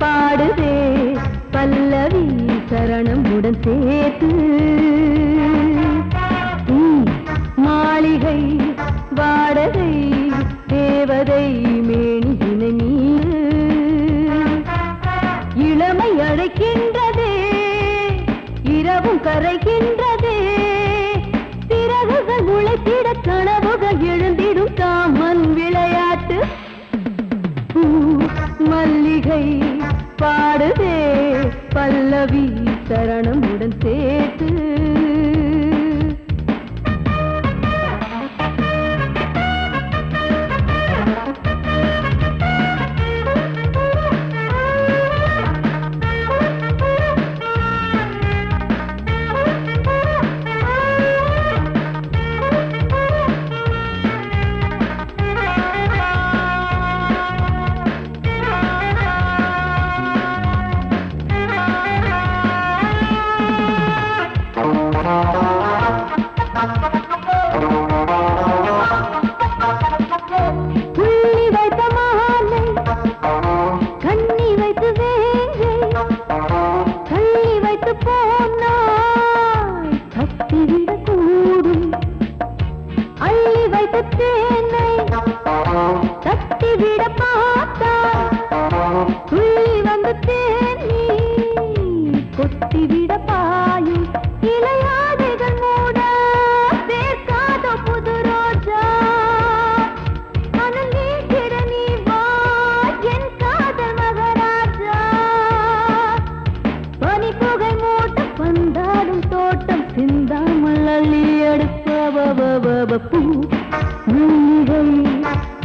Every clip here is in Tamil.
பாடுதே பல்லவி சரணம் உடன் சேர்த்து மாளிகை வாடகை தேவதை மேனியினை மீது இளமை அழைக்கின்றதே இரவும் கரைகின்றதே சிறகுகள் உழைத்திட கனவுகள் எழுந்திடும் காமன் விளையாட்டு மல்லிகை பாடுதே பல்லவி சரணம் உடன் சேர்த்து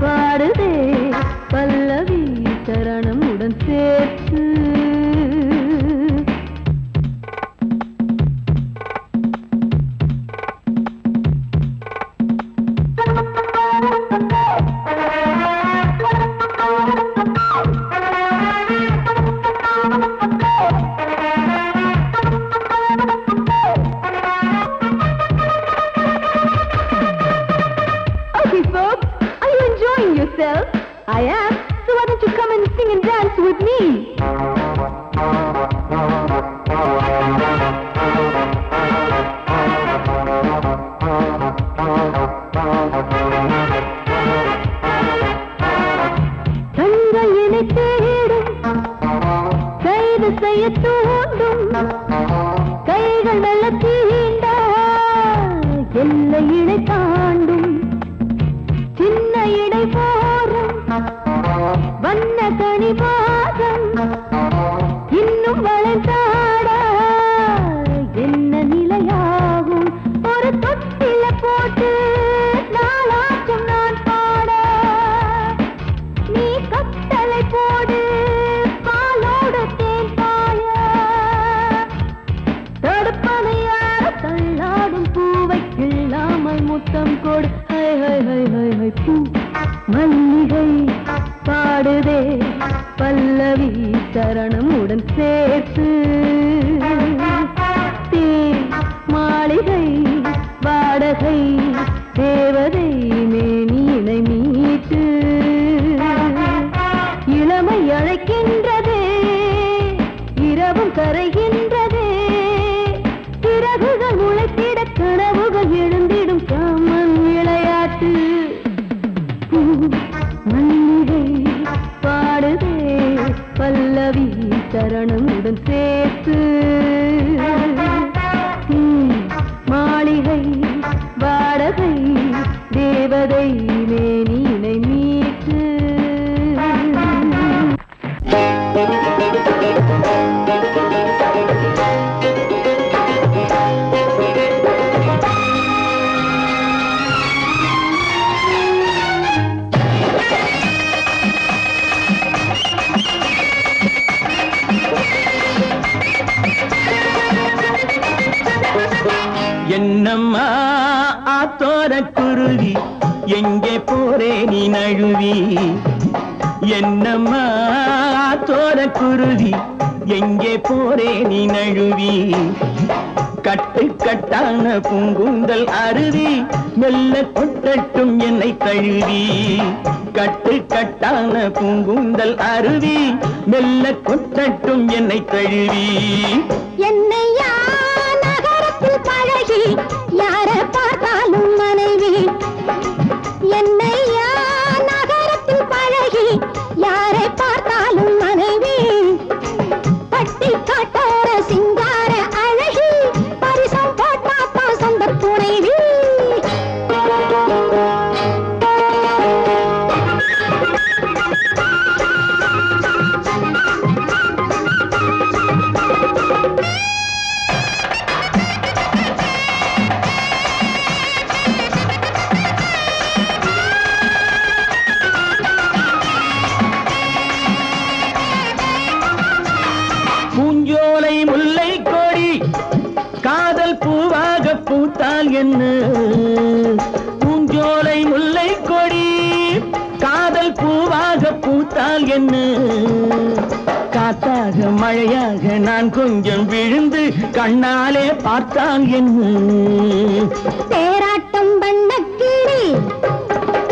பாடுதே பல்லவி சரணம் உடன் சேர்த்து I am, so why don't you come and sing and dance with me? தங்கையினை தேடும் கைது செய்ய தூண்டும் கைகள் நல்ல தீண்டா எல்லை இடை தாண்டும் சின்ன இடை போரும் வண்ண கனிவாதம் இன்னும் வளைந்தாட என்ன நிலையாகும் ஒரு தொட்டில போட்டு நாளாச்சும் நான் பாட நீ கட்டளை போடு பாலோடு தேன் பாய தடுப்பனையார தள்ளாடும் பூவை இல்லாமல் முத்தம் கொடு high high high high high பூ மல்லிகை பாடுதே பல்லவி சரணம் உடன் சேர்த்து மாளிகை வாடகை தேவதை மேனியினை மீட்டு இளமை அழைக்கின்றதே இரவும் கரைகின்றதே சிறகுகள் உழைத்திட கனவுகள் எழுந்திடும் காமன் விளையாட்டு மல்லிகை பாடுதே பல்லவி சரணம் உடன் சேர்த்து மாளிகை வாடகை தேவதை மேனியினை மீட்டு என்னம்மா ஆத்தோர குருவி எங்கே போரே நீ நழுவி என்னம்மா ஆத்தோர குருவி எங்கே போரே நீ நழுவி கட்டு கட்டான பூங்குந்தல் அருவி மெல்ல கொட்டட்டும் என்னை தழுவி கட்டு கட்டான பூங்குந்தல் அருவி மெல்ல கொட்டட்டும் என்னை தழுவி என்னையா நகரத்தில் பழகி யார பார்த்தாலும் மனைவி என்னையா நகரத்தில் பழகி யாரை பார்த்தாலும் மனைவி பட்டி காட்டோர சிங்கார அழகி பரிசம் போட்டாத்தா சொந்த துணைவி பூஞ்சோலை முல்லை கொடி காதல் பூவாக பூத்தால் என்ன பூஞ்சோலை முல்லை கொடி காதல் பூவாக பூத்தால் என்ன காத்தாக மழையாக நான் கொஞ்சம் விழுந்து கண்ணாலே பார்த்தால் என்ன தேராட்டம் வண்ண கிளி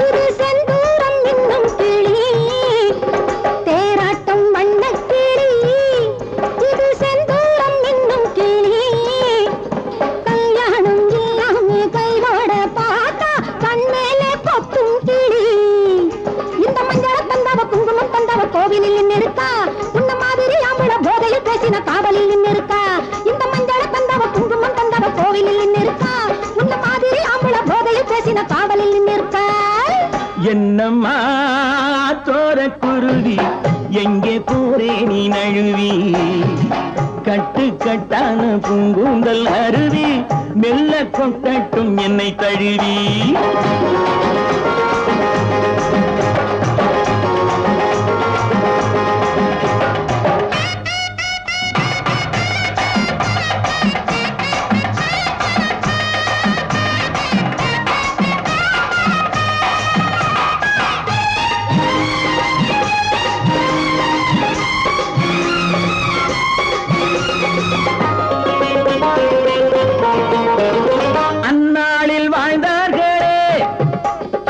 இது செந்தூரம் இன்னும் கிளி தேராட்டம் வண்ண கிளி இது செந்தூரம் இன்னும் கிளி கல்யாணம் இல்லாமே கையோட பார்த்தா கண்மேலே கொத்தும் கிளி இந்த மஞ்சள தந்தவ குங்குமம் தந்தவ கோவிலில் நின்னிருக்கா உன்ன மாதிரி ஆம்பள போதையில் பேசின காவலில் நின்னிருக்கா இந்த மஞ்சள தந்தவ குங்குமம் தந்தவ கோவிலில் நின்னிருக்கா உன்ன மாதிரி ஆம்பள போதையில் பேசின காவலில் நின்னிருக்கா என்னம்மா தோர குருவி எங்கே போரே நீ நழுவி கட்டு கட்டான பூங்குந்தல் அருவி மெல்ல கொட்டட்டும் என்னை தழுவி அந்நாளில் வாழ்ந்தார்களே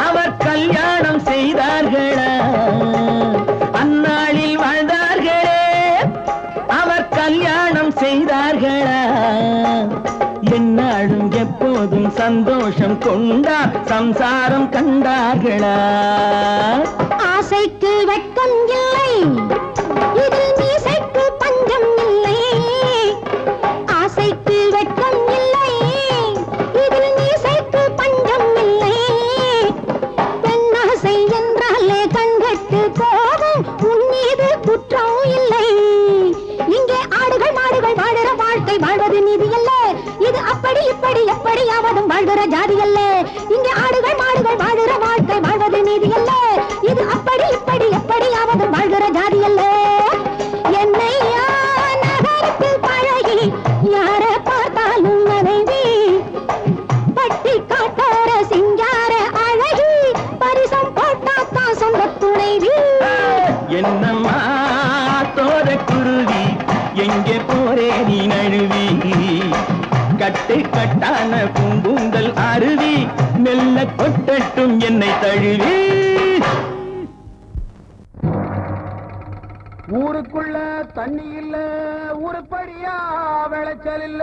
அவர் கல்யாணம் செய்தார்களா அந்நாளில் வாழ்ந்தார்களே அவர் கல்யாணம் செய்தார்களா எந்நாளும் எப்போதும் சந்தோஷம் கொண்டார் சம்சாரம் கண்டார்களா ஆசைக்கு வெட்கம் இல்லை இதில் மீசைக்கு பஞ்சம் இல்லை ஆசைக்கு வெட்கம் இல்லை இதில் மீசைக்கு பஞ்சம் இல்லை பெண்ணாசை என்றாலே கண்கட்டு போகும் உன் மீது குற்றம் இல்லை இங்கே ஆடுகள் மாடுகள் வாழுற வாழ்க்கை வாழ்வது நீதி அல்ல இது அப்படி இப்படி எப்படியாவதும் வாழ்கிற ஜாதி அல்ல இங்கே ஆடுகள் மாடுகள் வாழுற வாழ்க்கை வாழ்வது நீதி அல்ல இது அப்படி இப்படி எப்படியாவதும் வாழ்கிற ஜாதி அல்ல என்னையா நகரத்தில் பழகி யார பார்த்தாலும் மனைவி பட்டி காட்டோர சிங்கார அழகி பரிசம் போட்டாத்தா சொந்த துணைவி என்னம்மா தோர குருவி எங்கே போரே நீ நழுவி கட்டு கட்டான பூங்குந்தல் அருவி மெல்ல கொட்டட்டும் என்னை தழுவி ஊருக்குள்ள தண்ணி இல்ல ஊருப்படியா விளைச்சல் இல்ல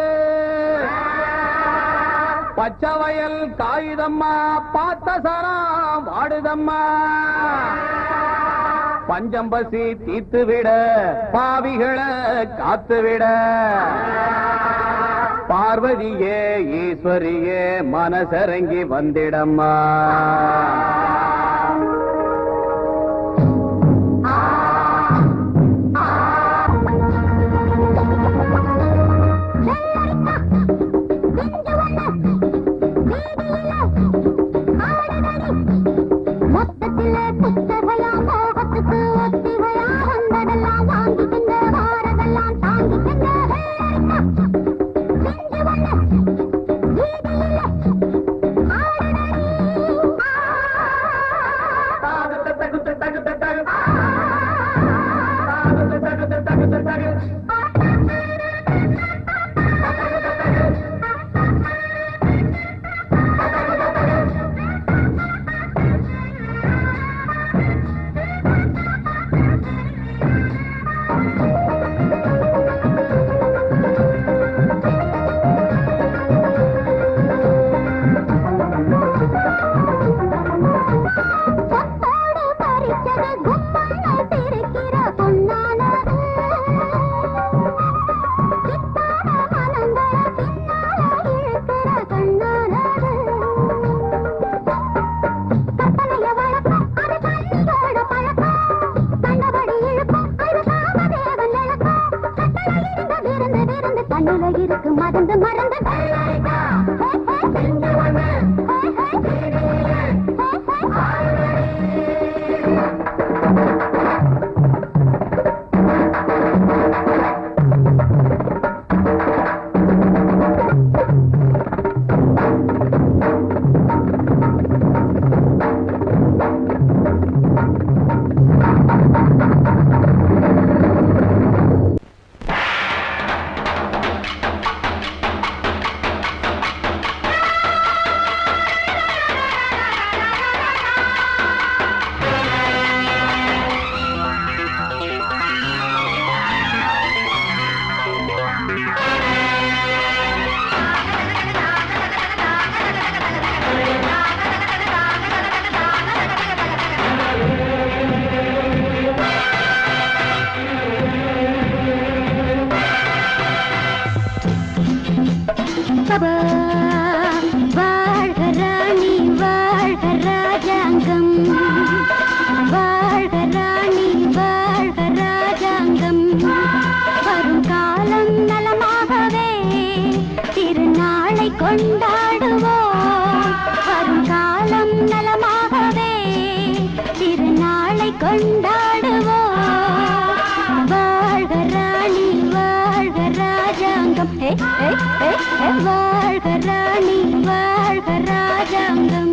பச்சை வயல் காயுதம்மா பார்த்த சரம் வாடுதம்மா பஞ்சம் பசி தீத்து விட பாவிகளை காத்து விட பார்வதியே ஈஸ்வரியே மனசரங்கி வந்திடம்மா மொத்தத்தில புத்தகையா மோகத்துக்கு ஒத்திகையா வந்ததெல்லாம் வாங்கிக்கின்ற வாரதெல்லாம் தாங்கிக்கின்ற போல இருக்கு மறந்து மறந்து வாழ்க ராணி வாழ்க ராஜாங்கம் வாழ்க ராணி வாழ்க ராஜாங்கம் வரும் காலம் நலமாகவே திருநாளை கொண்டாடுவோம் வரும் காலம் நலமாகவே திருநாளை கொண்டாடுவோம் வாழ்க ராணி வாழ்க ராஜாங்கம் வாழ்க ராணி வாழ்க ராஜாங்கம்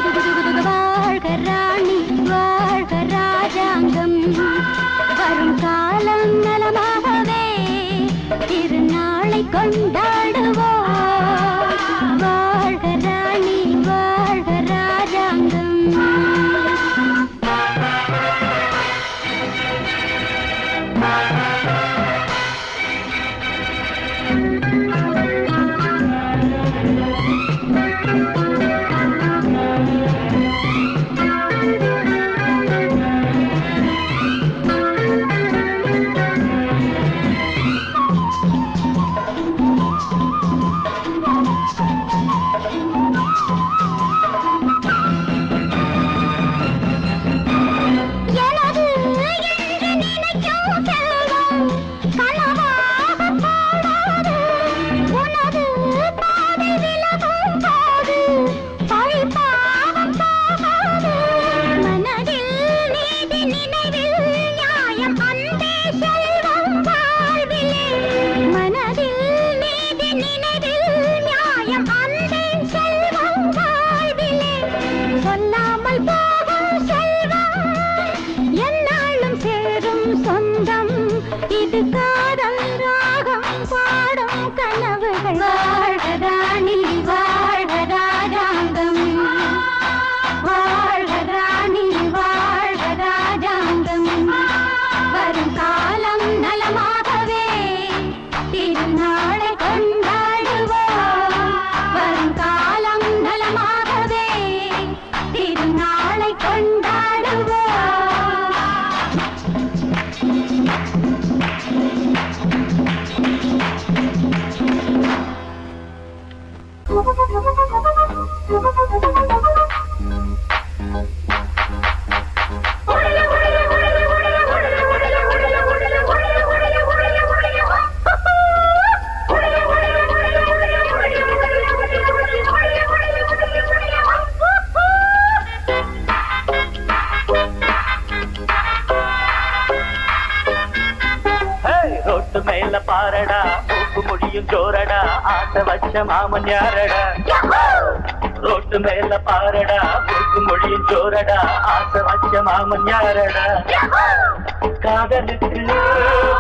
வாழ்க ராணி வாழ்க ராஜாங்கம் வரும் காலம் நலமாகவே திருநாளை கொண்டாடுவோம் வாழ்க ராணி வாழ்க ராஜாங்கம் ரோட்டு மேல பாரடா மூக்கு முடியும் ஜோரடா ஆசை வச்ச மாமன் யாரடா ரோட்டு மேல பாரடா மூக்கு முடியும் ஜோரடா ஆசை வச்ச மாமன் யாரடா காதலுக்கு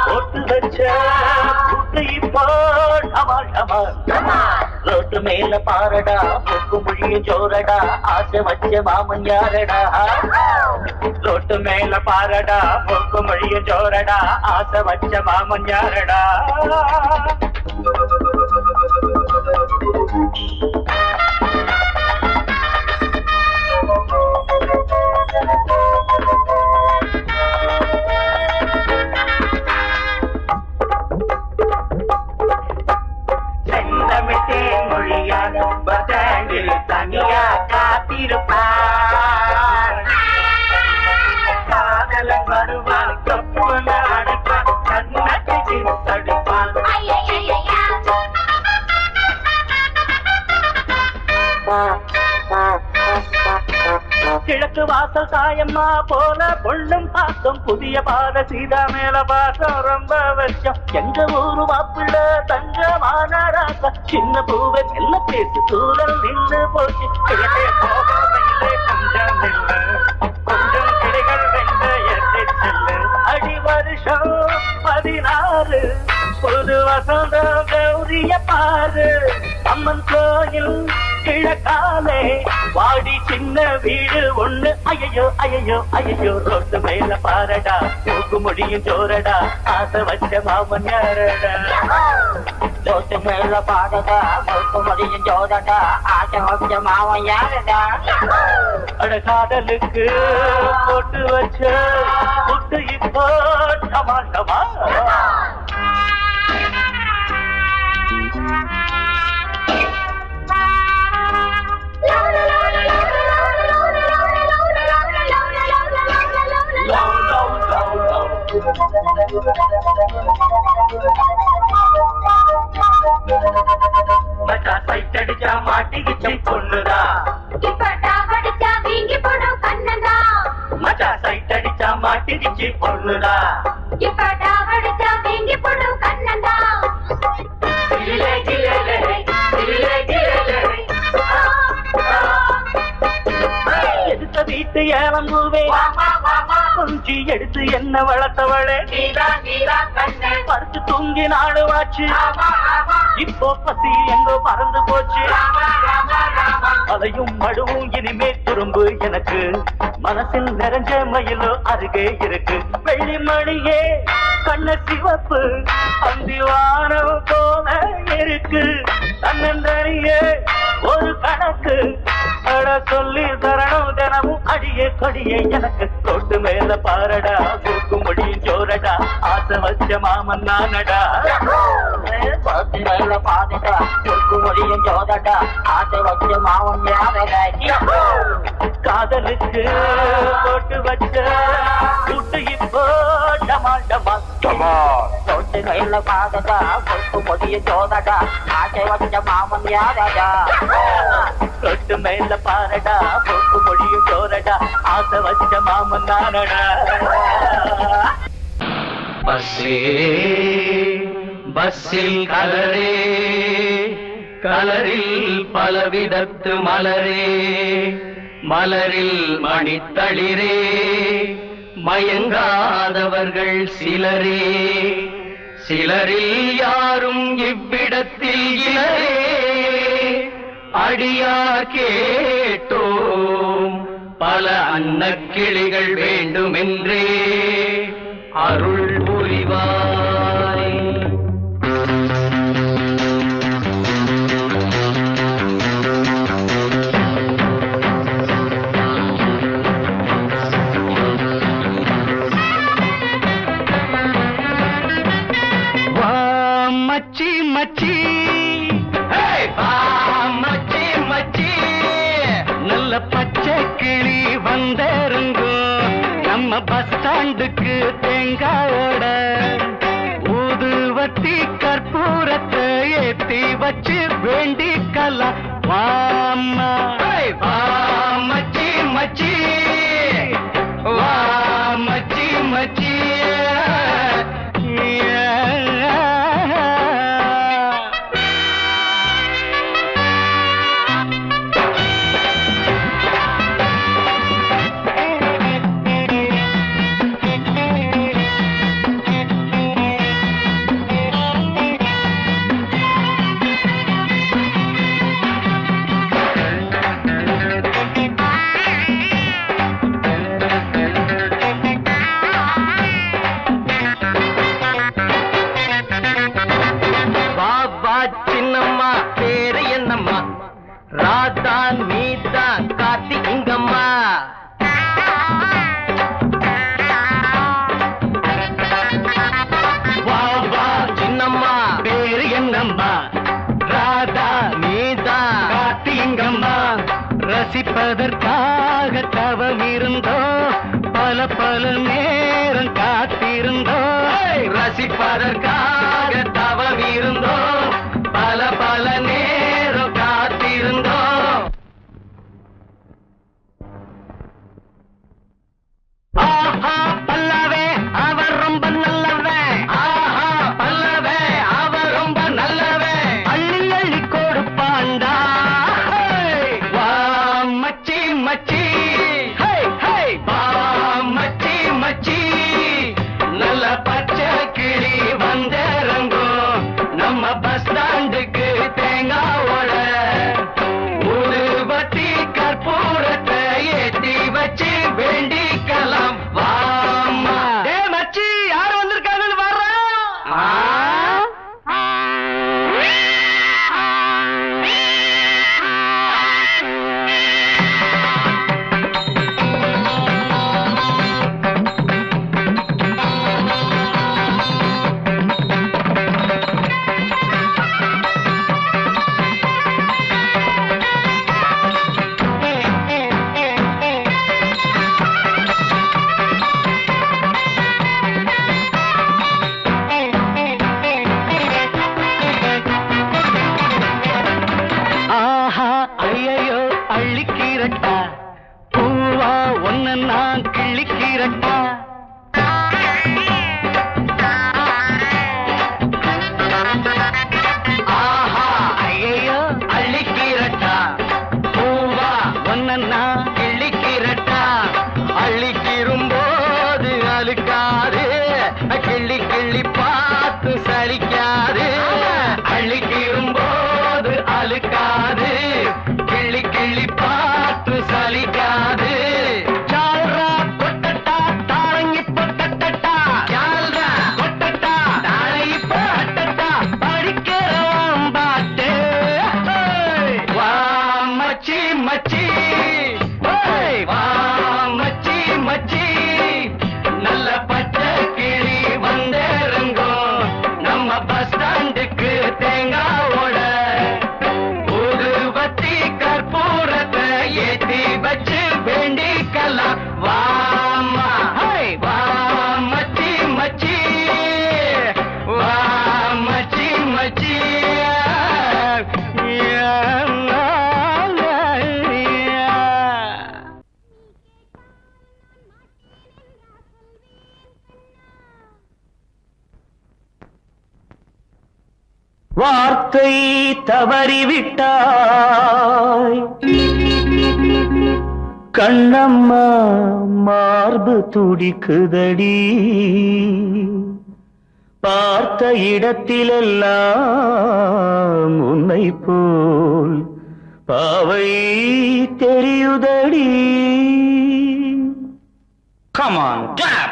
போட்டு வச்ச புட்டு இப்போ டமால் டமால் ரோட்டு மேல பாரடா மூக்கு முடியும் ஜோரடா ஆசை வச்ச மாமன் யாரடா ரோட்டு மேல பாரடா மூக்கு முடியும் ஜோரடா ஆசை வச்ச மாமன் யாரடா செந்தமிழ்த்தேன் மொழியால் பத்தாண்டில் தனியா காத்திருப்பார் காதலன் வருவான் கப்பல அடைப்பான் கண்ணாட்டி தடுப்பான் கிழக்கு வாசல் சாயம்மா போல பொள்ளும் பாசம் புதிய பாத சீதா மேல பாசம் ரொம்ப வருஷம் எங்க ஊரு மாப்பிள்ள தங்கமான ராசா சின்ன பூவை மெல்ல பேசு தூரல் நின்று போச்சு கிழக்கே போகவில்லை கொஞ்சம் இல்லை கொஞ்சம் கிளைகள் வென்ற எண்ணை செல்லு அடி வருஷம் 16 புது வசந்தம் கௌரிய பாரு அம்மன் கோயில் கிழக்காலே வாடி சின்ன வீடு ஒண்ணு ஐயோ ஐயோ ஐயோ ரோட்டு மேல பாரடா மூக்கு முடியும் ஜோரடா ஆசை வச்ச மாமன் யாரடா ரோட்டு மேல பாரடா மூக்கு முடியும் ஜோரடா ஆசை வச்ச மாமன் யாரடா அட காதலுக்கு போட்டு வச்ச புட்டு இப்போ டமால் டமால் மச்சா சைட்டடிச்சா மாட்டிக்கிச்சு பொண்ணுதா மச்சா சைட்டடிச்சா மாட்டிக்கிச்சு பொண்ணுதா எடுத்த வீட்டு ஏலம்பூவே கொஞ்சி எடுத்து என்ன வளர்த்தவளே பறிச்சு தூங்கி நாடுவாச்சு இப்போ பசி எங்கோ பறந்து போச்சு அலையும் மடுவும் இனிமே துரும்பு எனக்கு மனசில் நிறைஞ்ச மயிலோ அருகே இருக்கு வெள்ளி மணியே கண்ண சிவப்பு அந்திவானம் போல இருக்கு தன்னந்தனியே ஒரு கணக்கு அட சொல்லி தரணும் தினமும் அடியே கொடியே எனக்கு தொட்டு மேல பாரடா மூக்கு முடியும் ஜோரடா ஆசை வச்ச மாமன் நானடா தொட்டு மேல பாரடா மூக்கு முடியும் ஜோரடா ஆசை வச்ச மாமன் யாரடா காதலுக்கு போட்டு வச்ச புட்டு இப்போ டமால் டமால் தொட்டு மேல பாரடா மூக்கு முடியும் ஜோரடா ஆசை வச்ச மாமன் யாரடா தொட்டு மேல பாரடா மூக்கு முடியும் ஜோரடா ஆசை வச்ச மாமன் நானடா பஸ்ஸில் கலரே கலரில் பலவிதத்து மலரே மலரில் மணித்தளிரே மயங்காதவர்கள் சிலரே சிலரில் யாரும் இவ்விடத்தில் இலரே அடியார் கேட்டோம் பல அன்னக்கிளிகள் வேண்டுமென்றே அருள் புரிவாய் வா மச்சி மச்சி நல்ல பச்சை கிளி வந்தருங்கோ நம்ம பஸ் ஸ்டாண்டுக்கு தேங்காயோட ஊதுவத்தி கற்பூரத்தை ஏத்தி வச்சு வேண்டிக்கலாம் வாம்மா மச்சி மச்சி வா மச்சி மச்சி ராதா நீதான் கார்த்தி இங்கம்மா. வா வா சின்னம்மா, பேரு என்னம்மா? ராதா நீதான் கார்த்தி இங்கம்மா. ரசிப்பதற்காக தவம் இருந்தோ, பல பல நேரம் காத்திருந்தோ. ரசிப்பதற்காக தவம் இருந்தோ, பல பல நேரம் காத்திருந்தோ. ஆஹா பல்லவே அவர் ரொம்ப நல்லவன். ஆஹா பல்லவே அவர் ரொம்ப நல்லவன். அள்ளி அள்ளி கொடுப்பாண்டா. வா மச்சி மச்சி, ஹே ஹே வா மச்சி மச்சி. நல்ல பச்சை கிளி வந்திறங்கும் நம்ம பஸ் ஸ்டாண்டுக்கு தேங்காவோட. ஊதுபத்தி கற்பூரத்தை ஏத்தி வச்சு வேண்டிக்கலாம். வாமா டே மச்சி, யார் வந்திருக்காங்கன்னு வர்றா. ஆஹா ஐயோ அள்ளிக்கீரட்டா, பூவா ஒன்ன நான் கிள்ளிக்கீரட்டா. ஆஹா ஐயோ அள்ளிக்கீரட்டா, பூவா ஒன்ன நான் கிள்ளிக்கீரட்டா. அள்ளிக்கிரும்போது அழுக்காது, கிள்ளி கிள்ளி பார்த்து சலிக்காது. அள்ளிக்கிரும்போது அழுக்காது, கிள்ளி கிள்ளி பார்த்து சலிக்காது. ஜால்ரா கொட்டட்டா தாளங்கி பொட்டட்டா, ஜால்ரா கொட்டட்டா தாளங்கி பொட்டட்டா. படிக்கிறோம் பாட்டு. வா மச்சி மச்சி, வா மச்சி மச்சி. நல்ல பச்சை கிளி வந்திறங்கும் நம்ம பஸ் ஸ்டாண்டுக்கு தேங்காவோட. ஊதுபத்தி கற்பூரத்தை ஏத்தி வச்சு வேண்டிக்கலாம். வாமா வா மச்சி மச்சி, வா மச்சி மச்சி. வார்த்தை தவறிவிட்டாய் கண்ணம்மா, மார்பு துடிக்குதடி. பார்த்த இடத்திலெல்லாம் உன்னை போல் பாவை தெரியுதடி. Come on, clap!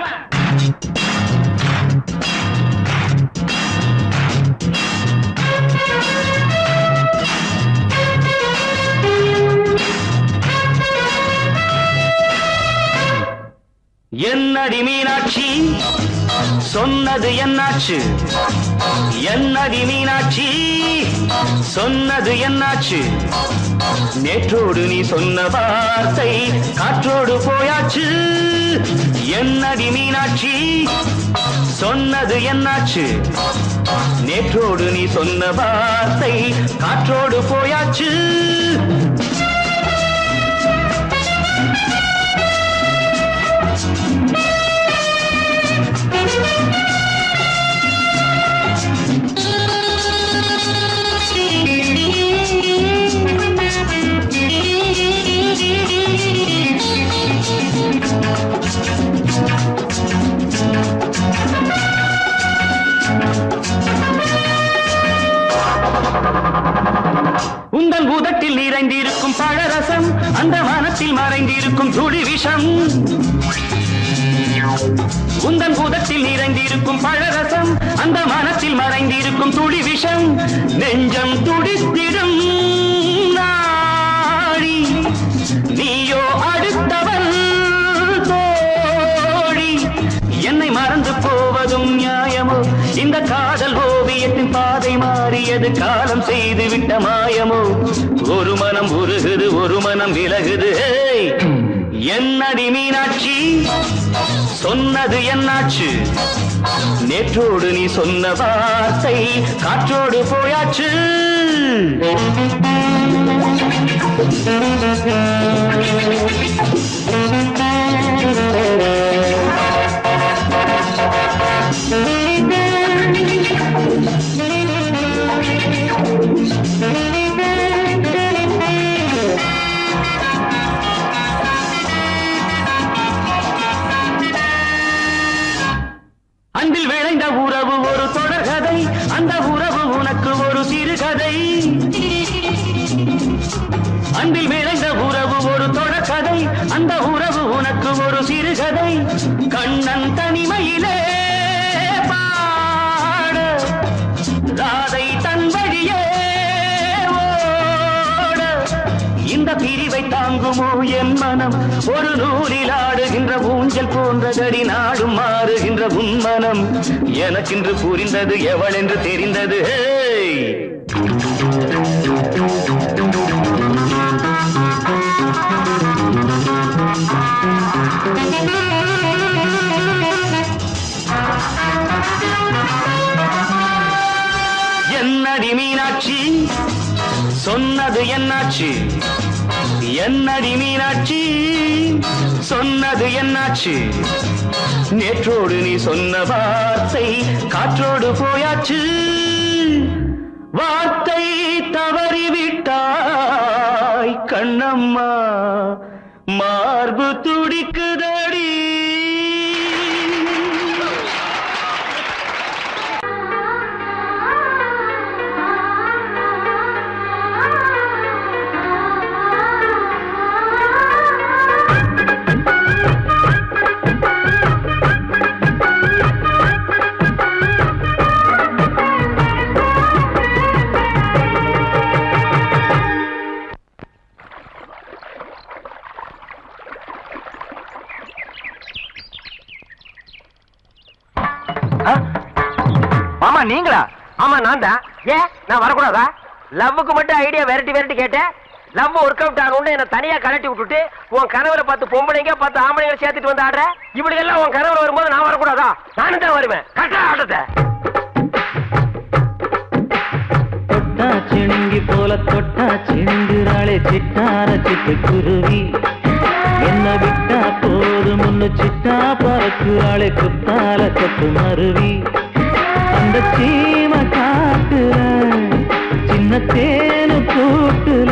என்னடி மீனாட்சி சொன்னது என்னாச்சு? என்னடி மீனாட்சி சொன்னது என்னாச்சு? நேற்றோடு நீ சொன்ன வார்த்தை காற்றோடு போயாச்சு. என்னடி மீனாட்சி சொன்னது என்னாச்சு? நேற்றோடு நீ சொன்ன வார்த்தை காற்றோடு போயாச்சு. உந்தன் பூதத்தில் நிறைந்திருக்கும் பழரசம், அந்த வானத்தில் மறைந்திருக்கும் துளி விஷம். உந்தன் பூதத்தில் நிறைந்திருக்கும் பழரசம், அந்த வானத்தில் மறைந்திருக்கும் துளி விஷம். நெஞ்சம் துடித்திடும் எது காலம் செய்து விட்ட மாயமோ ஒரு மனம் உருகுது ஒரு மனம் விலகுது என்னடி மீனாட்சி சொன்னது என்னாச்சு நேற்றோடு நீ சொன்ன வார்த்தை காற்றோடு போயாச்சு அன்பில் விளைந்த உறவு ஒரு தொடர்கதை அந்த உறவு உனக்கு ஒரு சிறுகதை அன்பில் விளைந்த உறவு ஒரு தொடர்கதை அந்த உறவு உனக்கு ஒரு சிறுகதை கண்ணன் தனிமையிலே பாட ராதை தன் வழியே ஓட இந்த பிரிவை தாங்குமோ என் மனம் ஒரு நூலில் ஆடுகின்ற ஊஞ்சல் போன்றதடி நாடும் மாறுகின்ற உன்மனம் எனக்கென்று புரிந்தது எவள் என்று தெரிந்தது என்னடி மீனாட்சி சொன்னது என்னாச்சு என்னடி மீனாட்சி சொன்னது என்னாச்சு நேற்றோடு நீ சொன்ன வார்த்தை காற்றோடு போயாச்சு வார்த்தை தவறிவிட்டாய் கண்ணம்மா மார்பு துடிக்குதடி மாமா நீங்களா? ஆமா நான் தான். ஏன் நான் வரக்கூடாதா? லவ்வுக்கு மட்டும் ஐடியா விரட்டி கேட்டேன். லவ் ஒர்க் அவுட் ஆகும்னு என்ன தனியா கலட்டி விட்டுட்டு உன் கனவுல பார்த்து பொம்பளைங்க பார்த்து ஆம்பளைங்க சேர்த்துட்டு வந்து ஆடுற. இப்படி எல்லாம் உன் கனவுல வரும்போது நான் வரக்கூடாதா? நானும் தான் வருவேன். கட்டா ஆட்டத்தை தொட்டா சிணுங்கி போல தொட்டா சிணுங்குறாளே சிட்டார சிட்டு குருவி என்ன விட்டா போதும் முன்னு சிட்டா பறக்குறாளே குத்தால கொத்து மருவி அந்த சீம காட்டுல சின்ன தேனு கூட்டுல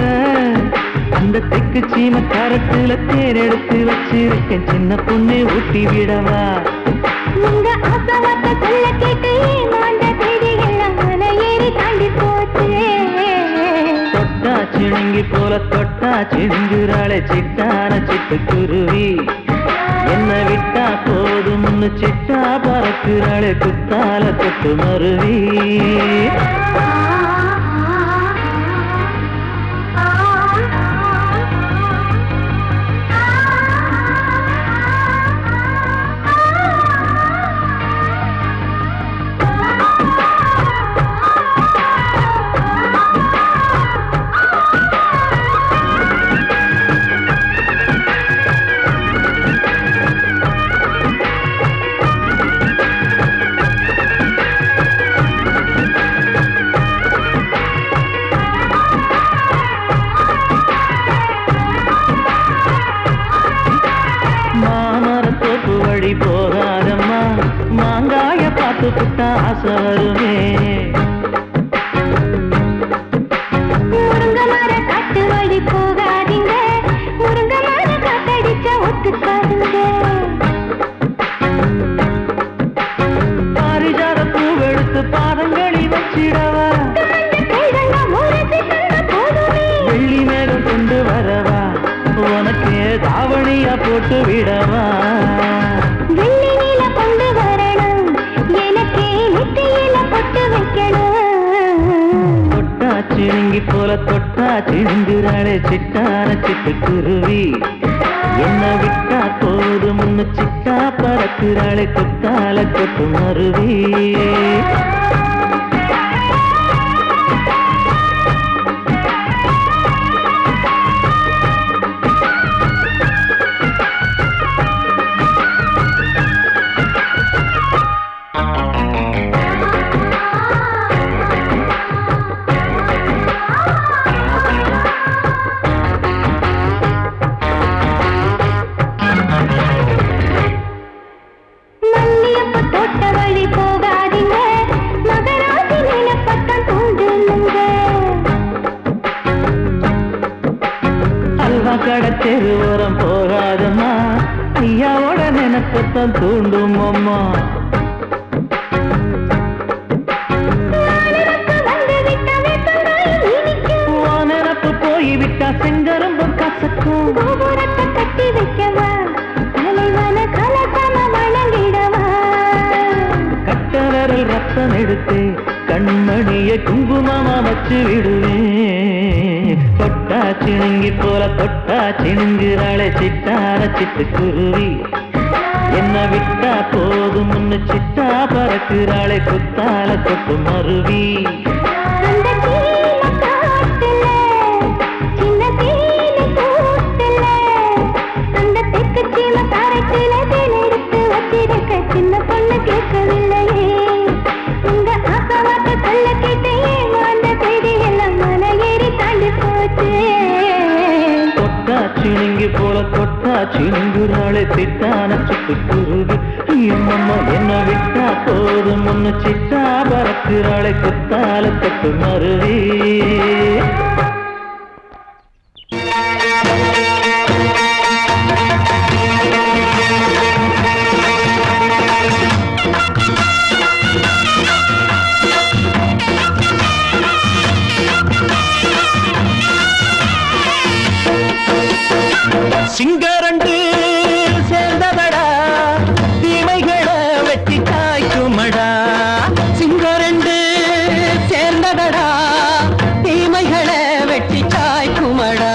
அந்த தெக்கு சீம கரட்டுல தேன் எடுத்து வச்சிருக்கேன் சின்ன பொண்ணு ஊட்டி விடவா உங்க ஆசவாத்த சொல்ல கேட்டு மாண்ட தேடி எல்லாம் மலை ஏறி தாண்டி போச்சு தொட்டா சிணுங்கி போல தொட்டா சிணுங்குறாளே சிட்டான சிட்டு குருவி என்ன விட்டா போதும்னு சிட்டா பறக்குறாளே குத்தால கொத்து மருவி போகாதம்மா மாங்காய பார்த்து புட்டா ஆசை வருமே முருங்க மர காட்டு வழி போகாதீங்க முருங்க மர காத்தடிச்ச ஒத்துக்காதுங்க பாரிஜாத பூவெடுத்து பாதங்களில் வச்சிடவா வெள்ளி மேகம் கொண்டு வரவா உனக்கு தாவணியா போட்டு விடவா வெள்ளி நீல கொண்டு வரணும் எனக்கு நெத்தியில பொட்டு வைக்கணும் தொட்டா சிணுங்கி போல தொட்டா சிணுங்குறாளே சிட்டான சிட்டு குருவி என்ன விட்டா போதும் முன்னு சிட்டா பறக்குறாளே குத்தால கொத்து மருவி தெருவோரம் போகாதம்மா ஐயாவோட நினைப்பத்தான் தூண்டும் அம்மா நினப்பு போய்விட்டா செங்கரும்பும் கசக்கும் கட்டி வைக்கவா தலைவன கலசம வணங்கிடவா கட்டவரல் ரத்தம் எடுத்து கண்மணிய குங்குமமா வச்சு விடுவேன் தொட்டா சிணுங்கி போல தொட்டா சிணுங்குறாளே சிட்டார சிட்டு குருவி என்ன விட்டா போதும் முன்னு சிட்டா பறக்குறாளே குத்தால தொட்டு மருவி சின்ன பொண்ணு கேட்கவில்லையே உங்க ஆசவாட்ட சொல்ல கேட்டையே அந்த செய்தி எல்லாம் மன ஏறி தாண்டி போச்சு தொட்டா சிணுங்கி போல தொட்டா சிணுங்குறாளே சிட்டான சிட்டு குருவி அம்மா என்ன விட்டா போதும் முன்னு சிட்டா பறக்குறாளே குத்தால தொட்டு மருவி சிங்கரண்டு சேர்ந்ததடா தீமைகளை வெட்டி காய்க்குமடா சிங்கரண்டு சேர்ந்ததடா தீமைகளை வெட்டி காய்க்குமடா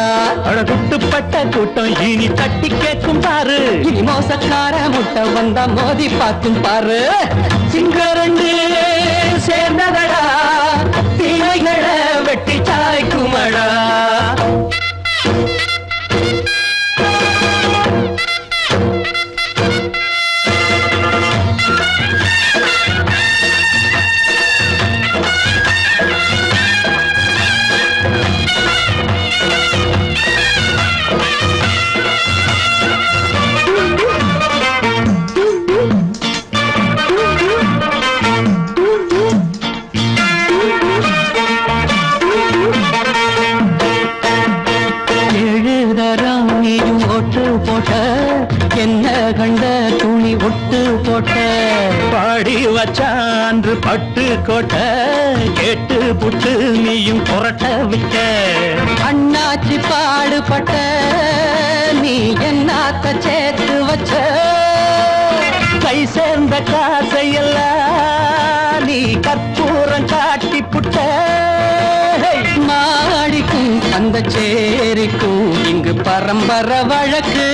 அழகுட்டுப்பட்ட கூட்டம் இனி தட்டி கேட்கும் பாரு இனி மோசக்கார முட்டை வந்தா மோதி பார்க்கும் பாரு சிங்கரண்டு சேர்ந்ததடா தீமைகளை வெட்டி காய்க்குமடா என்ன கண்ட துணி ஒட்டு போட்ட பாடி வச்சான்று பட்டு கோட்ட கேட்டு புட்டு நீயும் புரட்ட விட்ட அண்ணாச்சி பாடுபட்ட நீ என்னாத்த சேர்த்து வச்ச கை சேர்ந்த காசையெல்லாம் நீ கற்பூரம் காட்டி புட்ட மாடிக்கும் அந்த சேரிக்கும் இங்கு பரம்பரை வழக்கு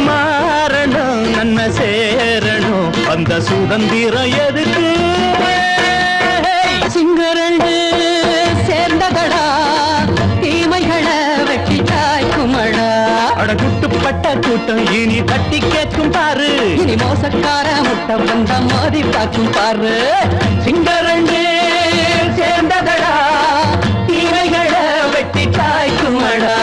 மாறணும் நன்மை சேரணும் அந்த சுதந்திரம் எதுக்கு சிங்கரண்டு சேர்ந்ததடா தீமைகளை வெட்டி காய்க்குமடா அடகுட்டுப்பட்ட கூட்டம் இனி தட்டி கேட்கும் பாரு இனி மோசக்கார முட்டை வந்த மோதி பார்க்கும் பாரு சிங்கரண்டு சேர்ந்ததடா தீமைகளை வெட்டி காய்க்குமடா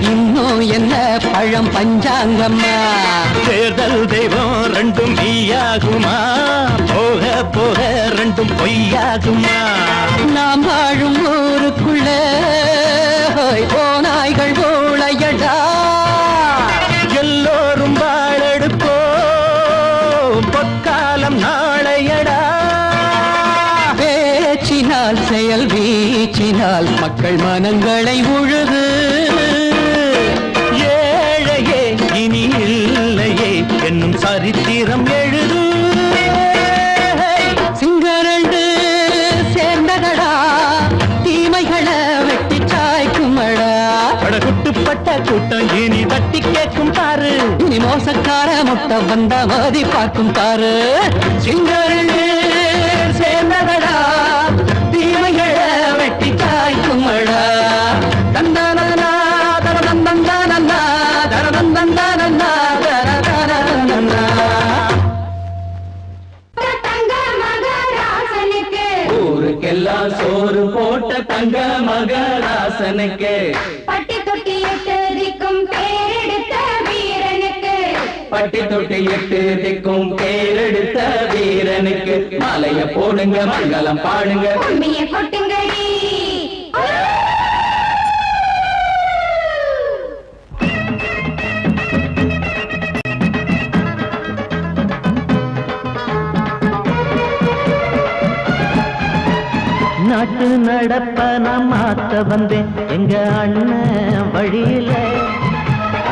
இன்னும் என்ன பழம் பஞ்சாங்கம்மா தேர்தல் தெய்வம் ரெண்டும் மெய்யாகுமா போக போக ரெண்டும் பொய்யாகுமா நாம் வாழும் ஊருக்குள்ள ஓநாய்கள் ஊழையடா எல்லோரும் வாழெடுப்போ பொற்காலம் நாளையடா பேச்சினால் செயல் வீச்சினால் மக்கள் மனங்களை உழுது ஏழையே இனி இல்லையே என்னும் சரித்திரம் எழுது சிங்கரண்டு சேர்ந்ததடா தீமைகளை வெட்டி சாய்க்குமடா படகுட்டுப்பட்ட கூட்டம் இனி தட்டி கேட்கும் பாரு இனி மோசக்கார முட்டை வந்த மோதி பார்க்கும் பாரு சிங்கரண்டு சேர்ந்ததடா தீமைகளை வெட்டி காய்க்குமடா தந்தனா எல்லாம் சோறு போட்ட தங்க மகராசனுக்கு பட்டி தொட்டி எட்டு திக்கும் பேரெடுத்த வீரனுக்கு பட்டி தொட்டி எட்டு திக்கும் பேரெடுத்த வீரனுக்கு மாலைய போடுங்க மங்களம் பாடுங்க கும்மிய கொட்டுங்கடி நாட்டு நடப்ப நான் மாத்த வந்தேன் எங்க அண்ணன் வழியில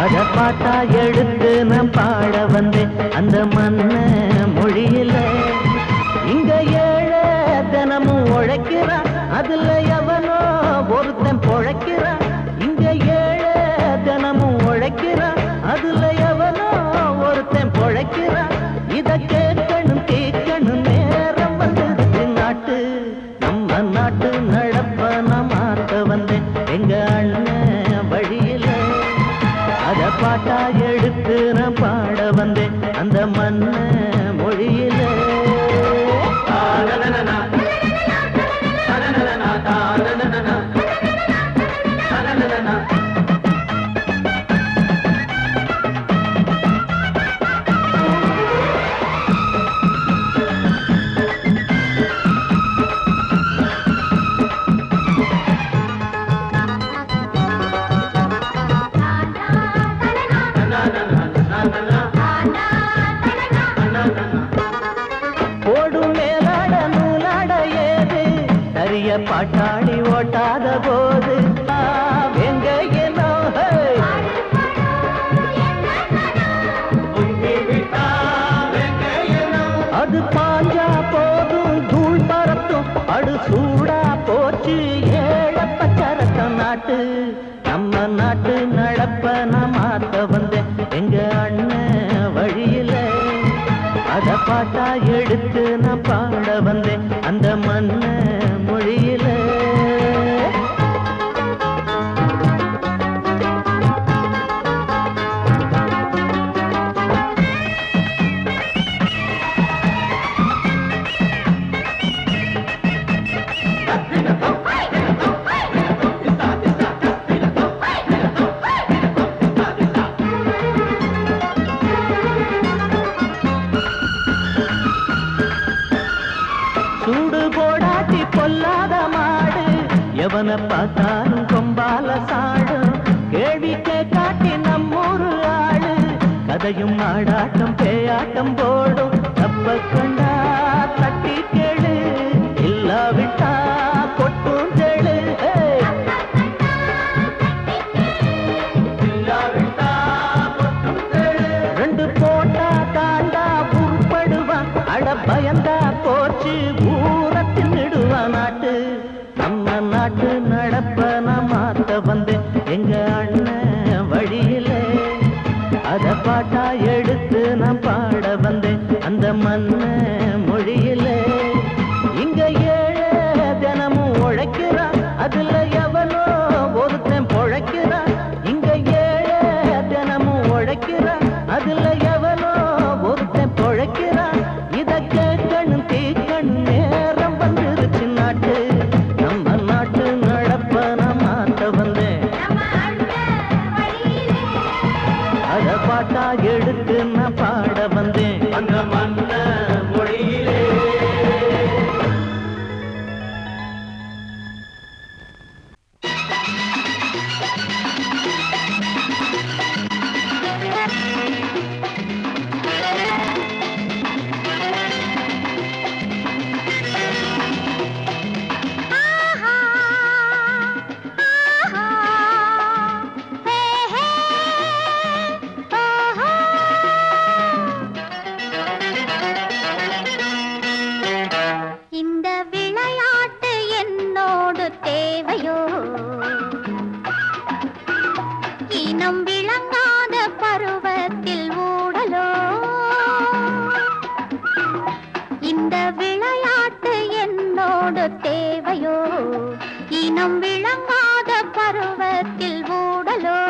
அத பாட்டா எடுத்து நான் பாட வந்தேன் அந்த மண்ண மொழியில இங்க ஏழை தினமும் உழைக்கிறான் அதுல எவனோ ஒருத்தன் பொழைக்கிறான் இங்க ஏழை தினமும் உழைக்கிறான் அதுல எவனோ ஒருத்தன் பொழைக்கிறான் இத கேட்கணும் கேட்கணும் நேரம் வந்துடுச்சு நாட்டு நாட்டு நடப்ப நான் மாத்த வந்தேன் எங்க அண்ணன் வழியில அத பாட்டா எடுத்து நான் பாட வந்தேன் அந்த மண்ண மொழியில பாட்டாளி ஓட்டாத போது எங்க அது பாஞ்சா போதும் தூள் பறத்தும் அடு சூடா போச்சு ஏழப்பச்சரத்த நாட்டு நம்ம நாட்டு நடப்ப நான் மாத்த வந்தேன் எங்க அண்ணன் வழியில அத பாட்டா எடுத்து நான் பாட வந்தேன் அந்த மண்ண மொழியில சூடு போடாட்டி பொல்லாத மாடு எவனை பார்த்தாலும் கொம்பால சாடும் கேள்வி கேட்காட்டி நம்மூரு ஆளு கதையும் ஆடாட்டம் பேயாட்டம் போடும் தப்ப கண்டா தட்டி கேளு இல்லாவிட்டா கொட்டும் கேளு ரெண்டு போட்டா தாண்டா உருப்படுவான் அட பயந்தா போச்சு ஊரத்தில் நிடுவான் நாட்டு நம்ம நாட்டு நடப்ப நான் மாத்த வந்தேன் எங்க அண்ணன் வழியில அத பாட்டா எடுத்து நான் பாட வந்தேன் அந்த மண்ண மொழியில இங்க ஏழை தினமும் உழைக்கிறான் அதுல எவனோ ஒருத்தன் பொழைக்கிறான் இங்க ஏழை தினமும் உழைக்கிறான் அதுல எவனோ ஒருத்தன் பொழைக்கிறான் இத கேட்கணும் தீக்கணும் நேரம் வந்துருச்சு நாட்டு நம்ம நாட்டு நடப்ப நான் மாத்த வந்தேன் அத பாட்டா எடுத்து நான் பாட வந்தேன் அந்த மண்ண மொழியிலே இந்த விளையாட்டு என்னோடு தேவையோ இனம் விளங்காத பருவத்தில் ஊடலோ இந்த விளையாட்டு என்னோடு தேவையோ இனம் விளங்காத பருவத்தில் ஊடலோ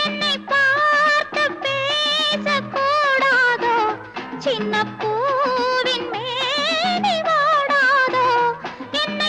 என்னை பார்த்து பேசக்கூடாதோ சின்ன பூவின் மேனி வாடாதோ என்ன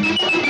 Thank you.